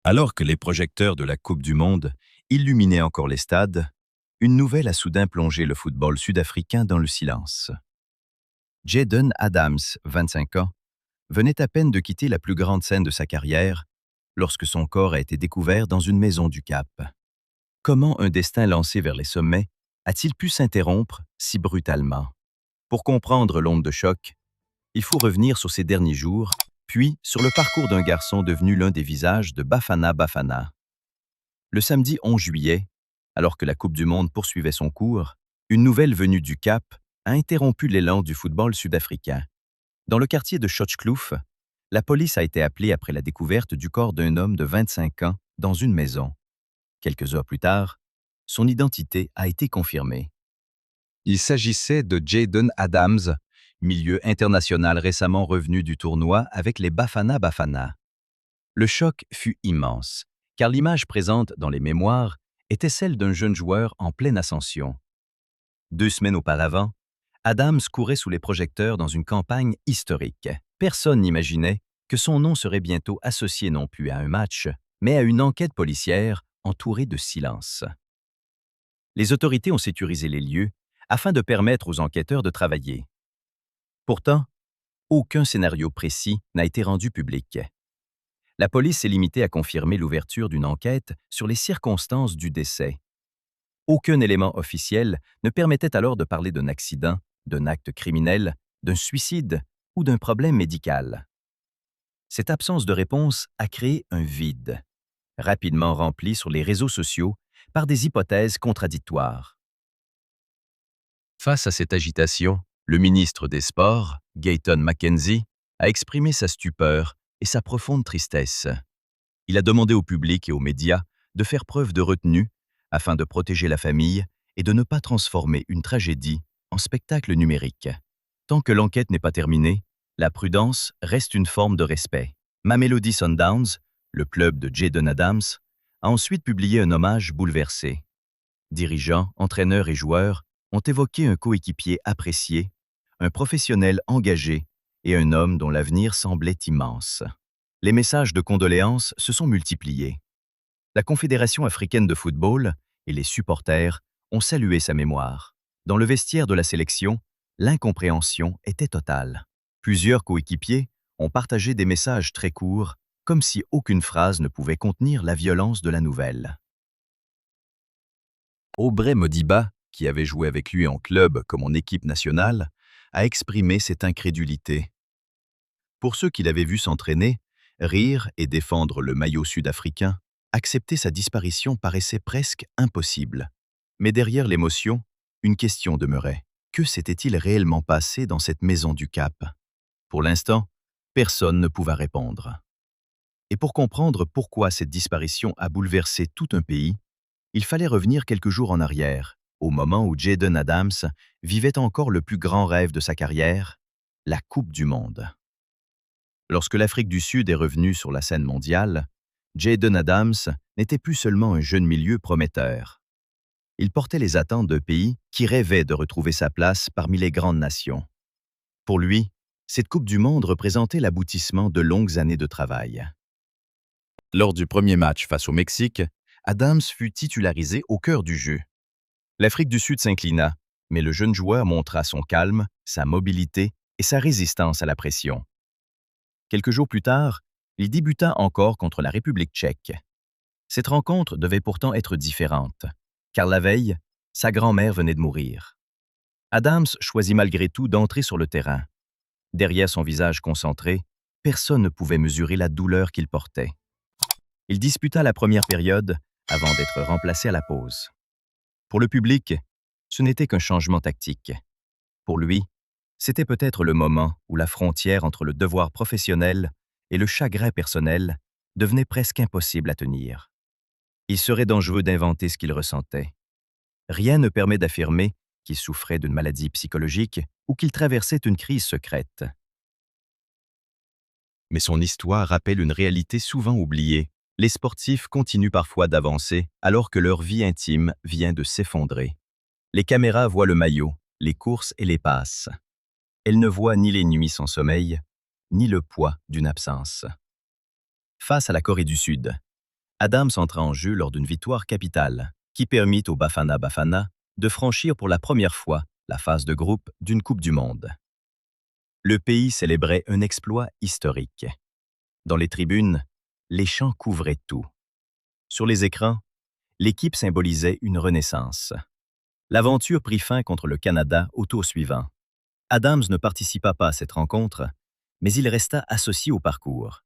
Alors que les projecteurs de la Coupe du Monde illuminaient encore les stades, une nouvelle a soudain plongé le football sud-africain dans le silence. Jayden Adams, 25 ans, venait à peine de quitter la plus grande scène de sa carrière lorsque son corps a été découvert dans une maison du Cap. Comment un destin lancé vers les sommets a-t-il pu s'interrompre si brutalement? Pour comprendre l'onde de choc, il faut revenir sur ces derniers jours, puis sur le parcours d'un garçon devenu l'un des visages de Bafana Bafana. Le samedi 11 juillet, alors que la Coupe du Monde poursuivait son cours, une nouvelle venue du Cap a interrompu l'élan du football sud-africain. Dans le quartier de Chotchkloof, la police a été appelée après la découverte du corps d'un homme de 25 ans dans une maison. Quelques heures plus tard, son identité a été confirmée. Il s'agissait de Jayden Adams, milieu international récemment revenu du tournoi avec les Bafana Bafana. Le choc fut immense, car l'image présente dans les mémoires était celle d'un jeune joueur en pleine ascension. 2 semaines auparavant, Adams courait sous les projecteurs dans une campagne historique. Personne n'imaginait que son nom serait bientôt associé non plus à un match, mais à une enquête policière entourée de silence. Les autorités ont sécurisé les lieux afin de permettre aux enquêteurs de travailler. Pourtant, aucun scénario précis n'a été rendu public. La police s'est limitée à confirmer l'ouverture d'une enquête sur les circonstances du décès. Aucun élément officiel ne permettait alors de parler d'un accident, d'un acte criminel, d'un suicide ou d'un problème médical. Cette absence de réponse a créé un vide, rapidement rempli sur les réseaux sociaux par des hypothèses contradictoires. Face à cette agitation, le ministre des Sports, Gayton McKenzie, a exprimé sa stupeur et sa profonde tristesse. Il a demandé au public et aux médias de faire preuve de retenue afin de protéger la famille et de ne pas transformer une tragédie en spectacle numérique. Tant que l'enquête n'est pas terminée, la prudence reste une forme de respect. Mamelodi Sundowns, le club de Jayden Adams, a ensuite publié un hommage bouleversé. Dirigeants, entraîneurs et joueurs ont évoqué un coéquipier apprécié, un professionnel engagé et un homme dont l'avenir semblait immense. Les messages de condoléances se sont multipliés. La Confédération africaine de football et les supporters ont salué sa mémoire. Dans le vestiaire de la sélection, l'incompréhension était totale. Plusieurs coéquipiers ont partagé des messages très courts, comme si aucune phrase ne pouvait contenir la violence de la nouvelle. Aubrey Modiba, qui avait joué avec lui en club comme en équipe nationale, a exprimé cette incrédulité. Pour ceux qui l'avaient vu s'entraîner, rire et défendre le maillot sud-africain, accepter sa disparition paraissait presque impossible. Mais derrière l'émotion, une question demeurait. Que s'était-il réellement passé dans cette maison du Cap? Pour l'instant, personne ne pouvait répondre. Et pour comprendre pourquoi cette disparition a bouleversé tout un pays, il fallait revenir quelques jours en arrière, au moment où Jayden Adams vivait encore le plus grand rêve de sa carrière, la Coupe du Monde. Lorsque l'Afrique du Sud est revenue sur la scène mondiale, Jayden Adams n'était plus seulement un jeune milieu prometteur. Il portait les attentes d'un pays qui rêvait de retrouver sa place parmi les grandes nations. Pour lui, cette Coupe du Monde représentait l'aboutissement de longues années de travail. Lors du premier match face au Mexique, Adams fut titularisé au cœur du jeu. L'Afrique du Sud s'inclina, mais le jeune joueur montra son calme, sa mobilité et sa résistance à la pression. Quelques jours plus tard, il débuta encore contre la République tchèque. Cette rencontre devait pourtant être différente, car la veille, sa grand-mère venait de mourir. Adams choisit malgré tout d'entrer sur le terrain. Derrière son visage concentré, personne ne pouvait mesurer la douleur qu'il portait. Il disputa la première période avant d'être remplacé à la pause. Pour le public, ce n'était qu'un changement tactique. Pour lui, c'était peut-être le moment où la frontière entre le devoir professionnel et le chagrin personnel devenait presque impossible à tenir. Il serait dangereux d'inventer ce qu'il ressentait. Rien ne permet d'affirmer qu'il souffrait d'une maladie psychologique ou qu'il traversait une crise secrète. Mais son histoire rappelle une réalité souvent oubliée. Les sportifs continuent parfois d'avancer alors que leur vie intime vient de s'effondrer. Les caméras voient le maillot, les courses et les passes. Elles ne voient ni les nuits sans sommeil, ni le poids d'une absence. Face à la Corée du Sud, Adams entra en jeu lors d'une victoire capitale, qui permit au Bafana Bafana de franchir pour la première fois la phase de groupe d'une Coupe du Monde. Le pays célébrait un exploit historique. Dans les tribunes, les chants couvraient tout. Sur les écrans, l'équipe symbolisait une renaissance. L'aventure prit fin contre le Canada au tour suivant. Adams ne participa pas à cette rencontre, mais il resta associé au parcours.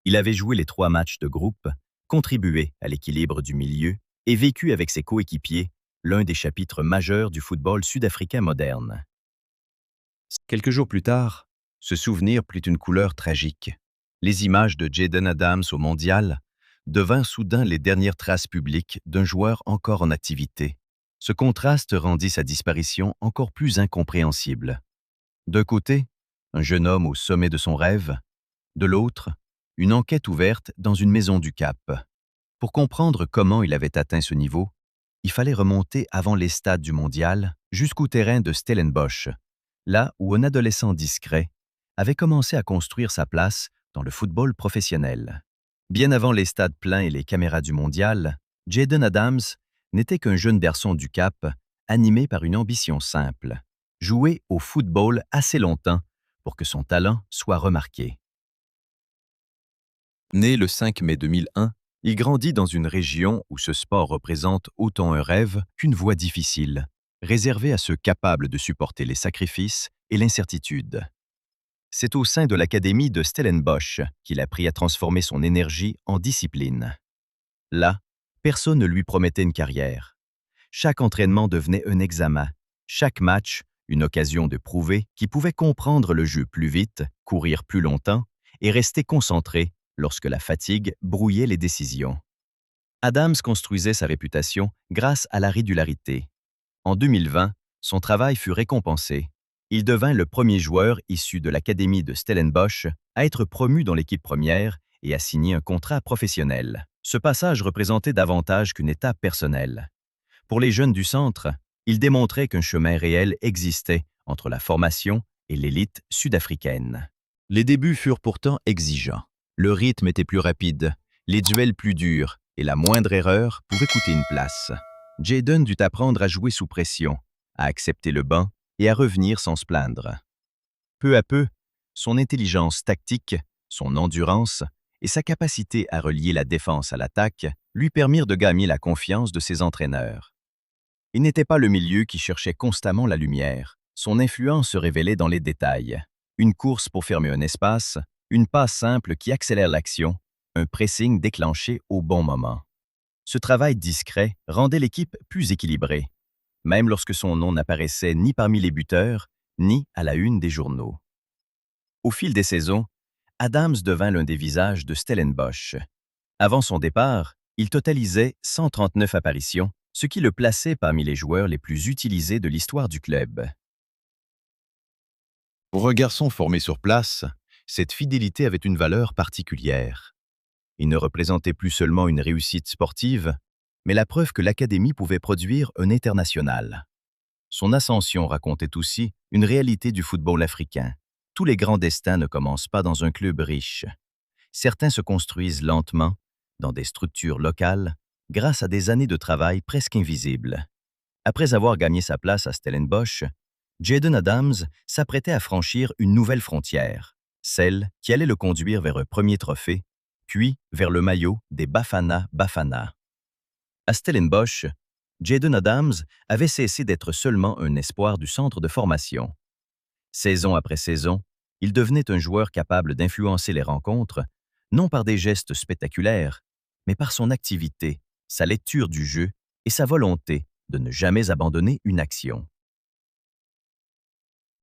Il avait joué les 3 matchs de groupe, contribué à l'équilibre du milieu et vécu avec ses coéquipiers l'un des chapitres majeurs du football sud-africain moderne. Quelques jours plus tard, ce souvenir prit une couleur tragique. Les images de Jayden Adams au mondial devinrent soudain les dernières traces publiques d'un joueur encore en activité. Ce contraste rendit sa disparition encore plus incompréhensible. D'un côté, un jeune homme au sommet de son rêve, de l'autre, une enquête ouverte dans une maison du Cap. Pour comprendre comment il avait atteint ce niveau, il fallait remonter avant les stades du mondial jusqu'au terrain de Stellenbosch, là où un adolescent discret avait commencé à construire sa place dans le football professionnel. Bien avant les stades pleins et les caméras du mondial, Jayden Adams n'était qu'un jeune garçon du Cap, animé par une ambition simple: jouer au football assez longtemps pour que son talent soit remarqué. Né le 5 mai 2001, il grandit dans une région où ce sport représente autant un rêve qu'une voie difficile, réservée à ceux capables de supporter les sacrifices et l'incertitude. C'est au sein de l'académie de Stellenbosch qu'il apprit à transformer son énergie en discipline. Là, personne ne lui promettait une carrière. Chaque entraînement devenait un examen, chaque match une occasion de prouver qu'il pouvait comprendre le jeu plus vite, courir plus longtemps et rester concentré lorsque la fatigue brouillait les décisions. Adams construisait sa réputation grâce à la régularité. En 2020, son travail fut récompensé. Il devint le premier joueur issu de l'académie de Stellenbosch à être promu dans l'équipe première et à signer un contrat professionnel. Ce passage représentait davantage qu'une étape personnelle. Pour les jeunes du centre, il démontrait qu'un chemin réel existait entre la formation et l'élite sud-africaine. Les débuts furent pourtant exigeants. Le rythme était plus rapide, les duels plus durs, et la moindre erreur pouvait coûter une place. Jayden dut apprendre à jouer sous pression, à accepter le banc et à revenir sans se plaindre. Peu à peu, son intelligence tactique, son endurance et sa capacité à relier la défense à l'attaque lui permirent de gagner la confiance de ses entraîneurs. Il n'était pas le milieu qui cherchait constamment la lumière. Son influence se révélait dans les détails. Une course pour fermer un espace, une passe simple qui accélère l'action, un pressing déclenché au bon moment. Ce travail discret rendait l'équipe plus équilibrée, même lorsque son nom n'apparaissait ni parmi les buteurs, ni à la une des journaux. Au fil des saisons, Adams devint l'un des visages de Stellenbosch. Avant son départ, il totalisait 139 apparitions, ce qui le plaçait parmi les joueurs les plus utilisés de l'histoire du club. Pour un garçon formé sur place, cette fidélité avait une valeur particulière. Il ne représentait plus seulement une réussite sportive, mais la preuve que l'académie pouvait produire un international. Son ascension racontait aussi une réalité du football africain. Tous les grands destins ne commencent pas dans un club riche. Certains se construisent lentement, dans des structures locales, grâce à des années de travail presque invisibles. Après avoir gagné sa place à Stellenbosch, Jayden Adams s'apprêtait à franchir une nouvelle frontière, celle qui allait le conduire vers un premier trophée, puis vers le maillot des Bafana Bafana. À Stellenbosch, Jayden Adams avait cessé d'être seulement un espoir du centre de formation. Saison après saison, il devenait un joueur capable d'influencer les rencontres, non par des gestes spectaculaires, mais par son activité, sa lecture du jeu et sa volonté de ne jamais abandonner une action.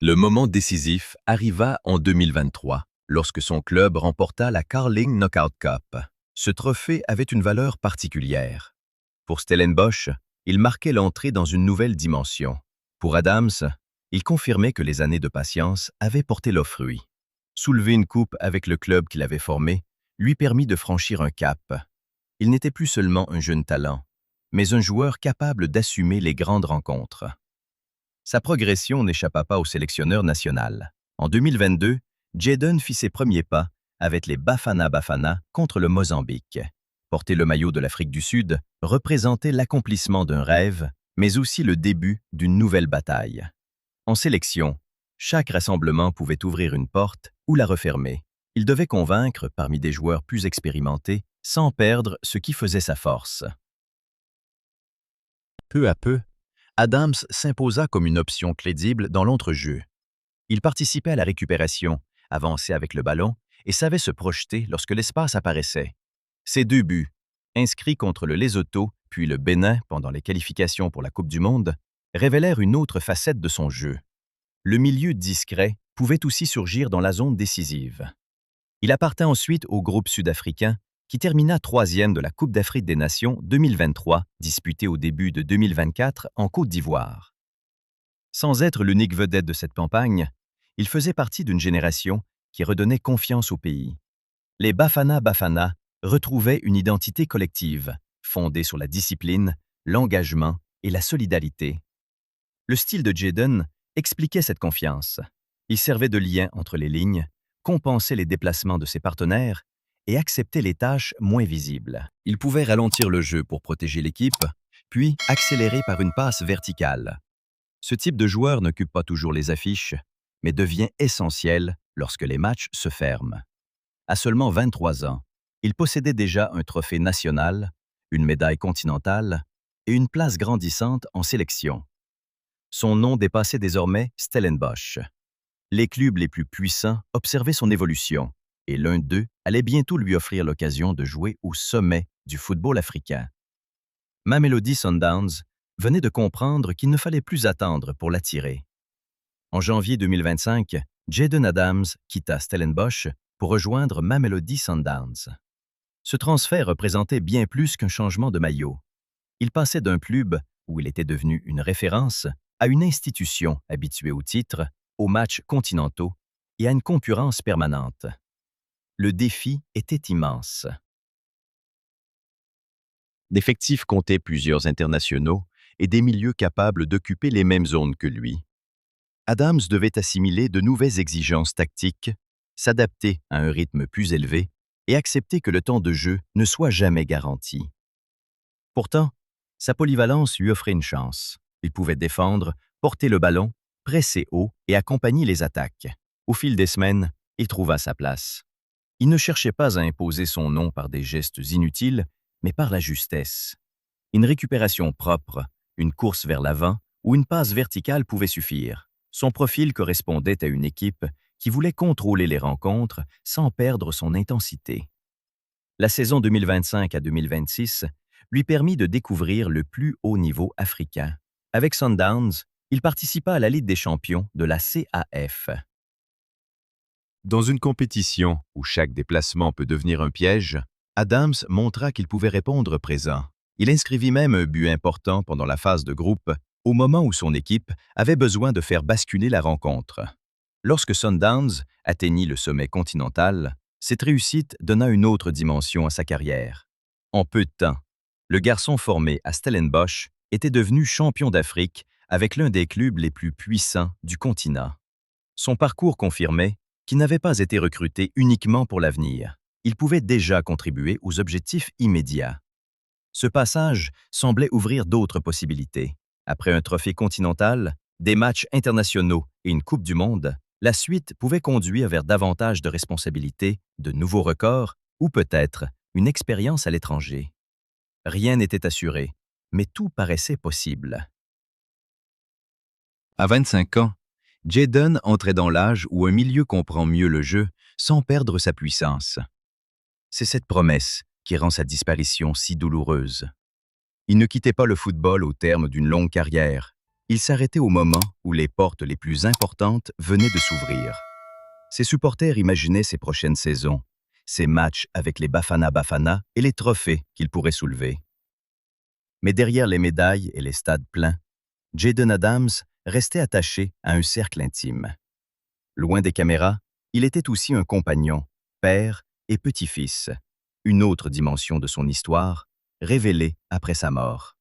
Le moment décisif arriva en 2023, lorsque son club remporta la Carling Knockout Cup. Ce trophée avait une valeur particulière. Pour Stellenbosch, il marquait l'entrée dans une nouvelle dimension. Pour Adams, il confirmait que les années de patience avaient porté leurs fruits. Soulever une coupe avec le club qu'il avait formé lui permit de franchir un cap. Il n'était plus seulement un jeune talent, mais un joueur capable d'assumer les grandes rencontres. Sa progression n'échappa pas au sélectionneur national. En 2022, Jayden fit ses premiers pas avec les Bafana Bafana contre le Mozambique. Porter le maillot de l'Afrique du Sud représentait l'accomplissement d'un rêve, mais aussi le début d'une nouvelle bataille. En sélection, chaque rassemblement pouvait ouvrir une porte ou la refermer. Il devait convaincre parmi des joueurs plus expérimentés sans perdre ce qui faisait sa force. Peu à peu, Adams s'imposa comme une option crédible dans l'entrejeu. Il participait à la récupération, avançait avec le ballon et savait se projeter lorsque l'espace apparaissait. Ses 2 buts, inscrits contre le Lesotho puis le Bénin pendant les qualifications pour la Coupe du Monde, révélèrent une autre facette de son jeu. Le milieu discret pouvait aussi surgir dans la zone décisive. Il appartint ensuite au groupe sud-africain qui termina 3e de la Coupe d'Afrique des Nations 2023, disputée au début de 2024 en Côte d'Ivoire. Sans être l'unique vedette de cette campagne, il faisait partie d'une génération qui redonnait confiance au pays. Les Bafana Bafana retrouvaient une identité collective, fondée sur la discipline, l'engagement et la solidarité. Le style de Jayden expliquait cette confiance. Il servait de lien entre les lignes, compensait les déplacements de ses partenaires et acceptait les tâches moins visibles. Il pouvait ralentir le jeu pour protéger l'équipe, puis accélérer par une passe verticale. Ce type de joueur n'occupe pas toujours les affiches, mais devient essentiel lorsque les matchs se ferment. À seulement 23 ans, il possédait déjà un trophée national, une médaille continentale et une place grandissante en sélection. Son nom dépassait désormais Stellenbosch. Les clubs les plus puissants observaient son évolution et l'un d'eux allait bientôt lui offrir l'occasion de jouer au sommet du football africain. Mamelodi Sundowns venait de comprendre qu'il ne fallait plus attendre pour l'attirer. En janvier 2025, Jayden Adams quitta Stellenbosch pour rejoindre Mamelodi Sundowns. Ce transfert représentait bien plus qu'un changement de maillot. Il passait d'un club où il était devenu une référence à une institution habituée aux titres, aux matchs continentaux et à une concurrence permanente. Le défi était immense. L'effectif comptait plusieurs internationaux et des milieux capables d'occuper les mêmes zones que lui. Adams devait assimiler de nouvelles exigences tactiques, s'adapter à un rythme plus élevé et accepter que le temps de jeu ne soit jamais garanti. Pourtant, sa polyvalence lui offrait une chance. Il pouvait défendre, porter le ballon, presser haut et accompagner les attaques. Au fil des semaines, il trouva sa place. Il ne cherchait pas à imposer son nom par des gestes inutiles, mais par la justesse. Une récupération propre, une course vers l'avant ou une passe verticale pouvait suffire. Son profil correspondait à une équipe qui voulait contrôler les rencontres sans perdre son intensité. La saison 2025 à 2026 lui permit de découvrir le plus haut niveau africain. Avec Sundowns, il participa à la Ligue des champions de la CAF. Dans une compétition où chaque déplacement peut devenir un piège, Adams montra qu'il pouvait répondre présent. Il inscrivit même un but important pendant la phase de groupe, au moment où son équipe avait besoin de faire basculer la rencontre. Lorsque Sundowns atteignit le sommet continental, cette réussite donna une autre dimension à sa carrière. En peu de temps, le garçon formé à Stellenbosch était devenu champion d'Afrique avec l'un des clubs les plus puissants du continent. Son parcours confirmait qu'il n'avait pas été recruté uniquement pour l'avenir. Il pouvait déjà contribuer aux objectifs immédiats. Ce passage semblait ouvrir d'autres possibilités. Après un trophée continental, des matchs internationaux et une Coupe du Monde, la suite pouvait conduire vers davantage de responsabilités, de nouveaux records ou peut-être une expérience à l'étranger. Rien n'était assuré, mais tout paraissait possible. À 25 ans, Jayden entrait dans l'âge où un milieu comprend mieux le jeu sans perdre sa puissance. C'est cette promesse qui rend sa disparition si douloureuse. Il ne quittait pas le football au terme d'une longue carrière. Il s'arrêtait au moment où les portes les plus importantes venaient de s'ouvrir. Ses supporters imaginaient ses prochaines saisons, ses matchs avec les Bafana Bafana et les trophées qu'il pourrait soulever. Mais derrière les médailles et les stades pleins, Jayden Adams restait attaché à un cercle intime. Loin des caméras, il était aussi un compagnon, père et petit-fils, une autre dimension de son histoire, révélée après sa mort.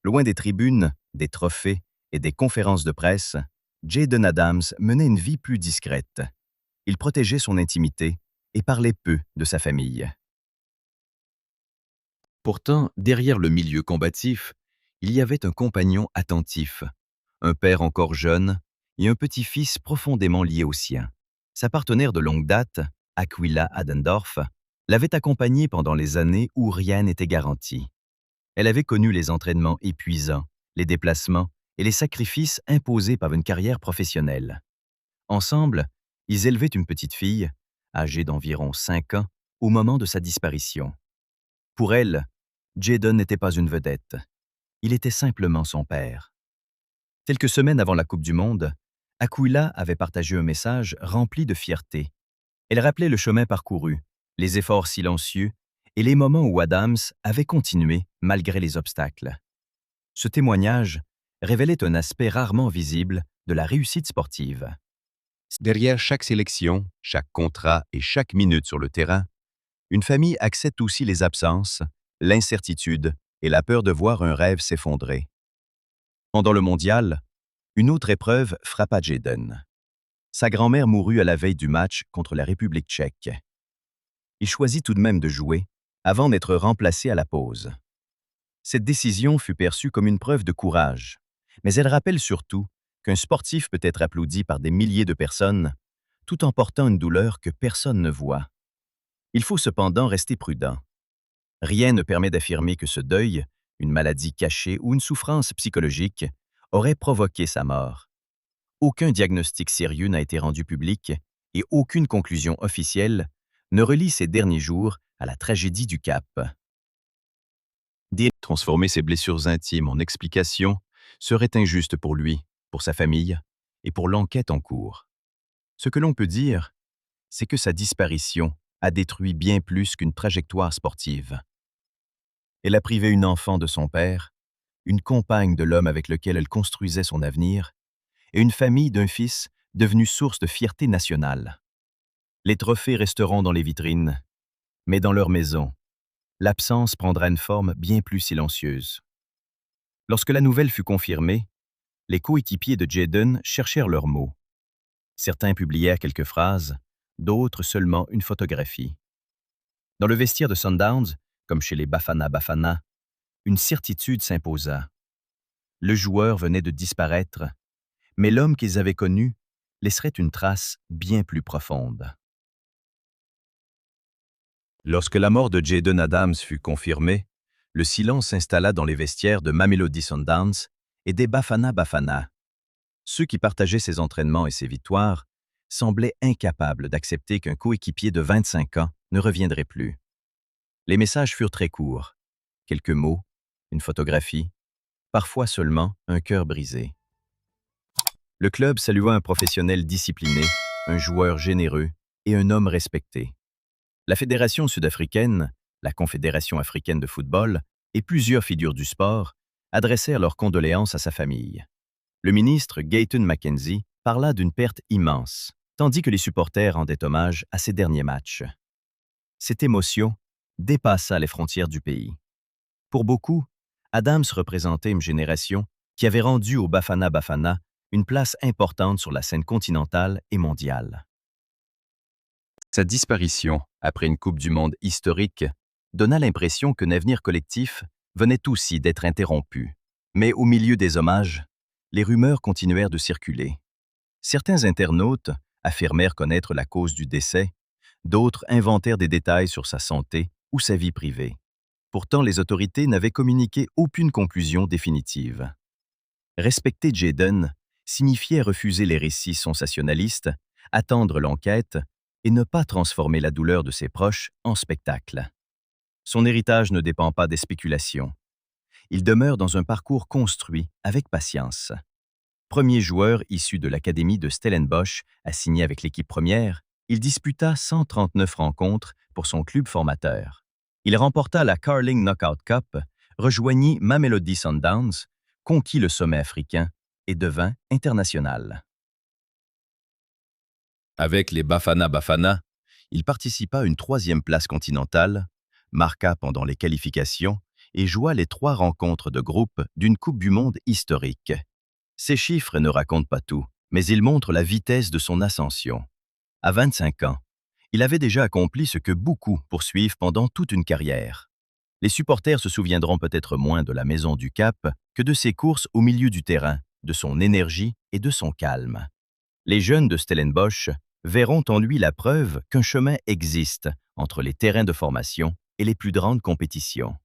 Loin des tribunes, des trophées et des conférences de presse, Jayden Adams menait une vie plus discrète. Il protégeait son intimité et parlait peu de sa famille. Pourtant, derrière le milieu combatif, il y avait un compagnon attentif, un père encore jeune et un petit-fils profondément lié au sien. Sa partenaire de longue date, Aquila Adendorf, l'avait accompagné pendant les années où rien n'était garanti. Elle avait connu les entraînements épuisants, les déplacements et les sacrifices imposés par une carrière professionnelle. Ensemble, ils élevaient une petite fille, âgée d'environ 5 ans, au moment de sa disparition. Pour elle, Jayden n'était pas une vedette. Il était simplement son père. Quelques semaines avant la Coupe du Monde, Aquila avait partagé un message rempli de fierté. Elle rappelait le chemin parcouru, les efforts silencieux et les moments où Adams avait continué malgré les obstacles. Ce témoignage révélait un aspect rarement visible de la réussite sportive. Derrière chaque sélection, chaque contrat et chaque minute sur le terrain, une famille accepte aussi les absences, l'incertitude et la peur de voir un rêve s'effondrer. Pendant le mondial, une autre épreuve frappa Jayden. Sa grand-mère mourut à la veille du match contre la République tchèque. Il choisit tout de même de jouer avant d'être remplacé à la pause. Cette décision fut perçue comme une preuve de courage, mais elle rappelle surtout qu'un sportif peut être applaudi par des milliers de personnes tout en portant une douleur que personne ne voit. Il faut cependant rester prudent. Rien ne permet d'affirmer que ce deuil, une maladie cachée ou une souffrance psychologique, aurait provoqué sa mort. Aucun diagnostic sérieux n'a été rendu public et aucune conclusion officielle ne relie ces derniers jours à la tragédie du Cap. Transformer ses blessures intimes en explications serait injuste pour lui, pour sa famille et pour l'enquête en cours. Ce que l'on peut dire, c'est que sa disparition a détruit bien plus qu'une trajectoire sportive. Elle a privé une enfant de son père, une compagne de l'homme avec lequel elle construisait son avenir, et une famille d'un fils devenu source de fierté nationale. Les trophées resteront dans les vitrines, mais dans leur maison, l'absence prendra une forme bien plus silencieuse. Lorsque la nouvelle fut confirmée, les coéquipiers de Jayden cherchèrent leurs mots. Certains publièrent quelques phrases, d'autres seulement une photographie. Dans le vestiaire de Sundowns, comme chez les Bafana Bafana, une certitude s'imposa. Le joueur venait de disparaître, mais l'homme qu'ils avaient connu laisserait une trace bien plus profonde. Lorsque la mort de Jayden Adams fut confirmée, le silence s'installa dans les vestiaires de Mamelodi Sundowns et des Bafana Bafana. Ceux qui partageaient ses entraînements et ses victoires semblaient incapables d'accepter qu'un coéquipier de 25 ans ne reviendrait plus. Les messages furent très courts. Quelques mots, une photographie, parfois seulement un cœur brisé. Le club salua un professionnel discipliné, un joueur généreux et un homme respecté. La Fédération sud-africaine, la Confédération africaine de football et plusieurs figures du sport adressèrent leurs condoléances à sa famille. Le ministre Gayton Mackenzie parla d'une perte immense, tandis que les supporters rendaient hommage à ses derniers matchs. Cette émotion dépassa les frontières du pays. Pour beaucoup, Adams représentait une génération qui avait rendu au Bafana Bafana une place importante sur la scène continentale et mondiale. Sa disparition, après une Coupe du Monde historique, donna l'impression qu'un avenir collectif venait aussi d'être interrompu. Mais au milieu des hommages, les rumeurs continuèrent de circuler. Certains internautes affirmèrent connaître la cause du décès, d'autres inventèrent des détails sur sa santé ou sa vie privée. Pourtant, les autorités n'avaient communiqué aucune conclusion définitive. Respecter Jayden signifiait refuser les récits sensationnalistes, attendre l'enquête et ne pas transformer la douleur de ses proches en spectacle. Son héritage ne dépend pas des spéculations. Il demeure dans un parcours construit avec patience. Premier joueur issu de l'académie de Stellenbosch à signer avec l'équipe première, il disputa 139 rencontres pour son club formateur. Il remporta la Carling Knockout Cup, rejoignit Mamelodi Sundowns, conquit le sommet africain et devint international. Avec les Bafana Bafana, il participa à une 3e place continentale, marqua pendant les qualifications et joua les 3 rencontres de groupe d'une Coupe du Monde historique. Ces chiffres ne racontent pas tout, mais ils montrent la vitesse de son ascension. À 25 ans, il avait déjà accompli ce que beaucoup poursuivent pendant toute une carrière. Les supporters se souviendront peut-être moins de la Maison du Cap que de ses courses au milieu du terrain, de son énergie et de son calme. Les jeunes de Stellenbosch verront en lui la preuve qu'un chemin existe entre les terrains de formation et les plus grandes compétitions.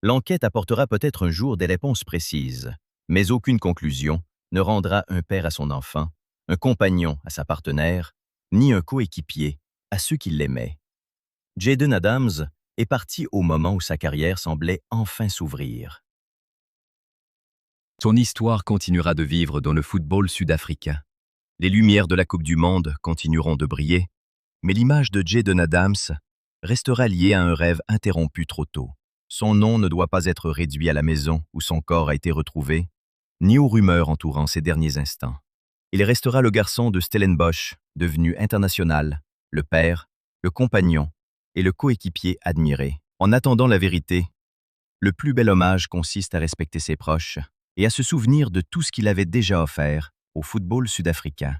L'enquête apportera peut-être un jour des réponses précises, mais aucune conclusion ne rendra un père à son enfant, un compagnon à sa partenaire, ni un coéquipier à ceux qui l'aimaient. Jayden Adams est parti au moment où sa carrière semblait enfin s'ouvrir. Son histoire continuera de vivre dans le football sud-africain. Les lumières de la Coupe du Monde continueront de briller, mais l'image de Jayden Adams restera liée à un rêve interrompu trop tôt. Son nom ne doit pas être réduit à la maison où son corps a été retrouvé, ni aux rumeurs entourant ses derniers instants. Il restera le garçon de Stellenbosch, devenu international, le père, le compagnon et le coéquipier admiré. En attendant la vérité, le plus bel hommage consiste à respecter ses proches et à se souvenir de tout ce qu'il avait déjà offert au football sud-africain.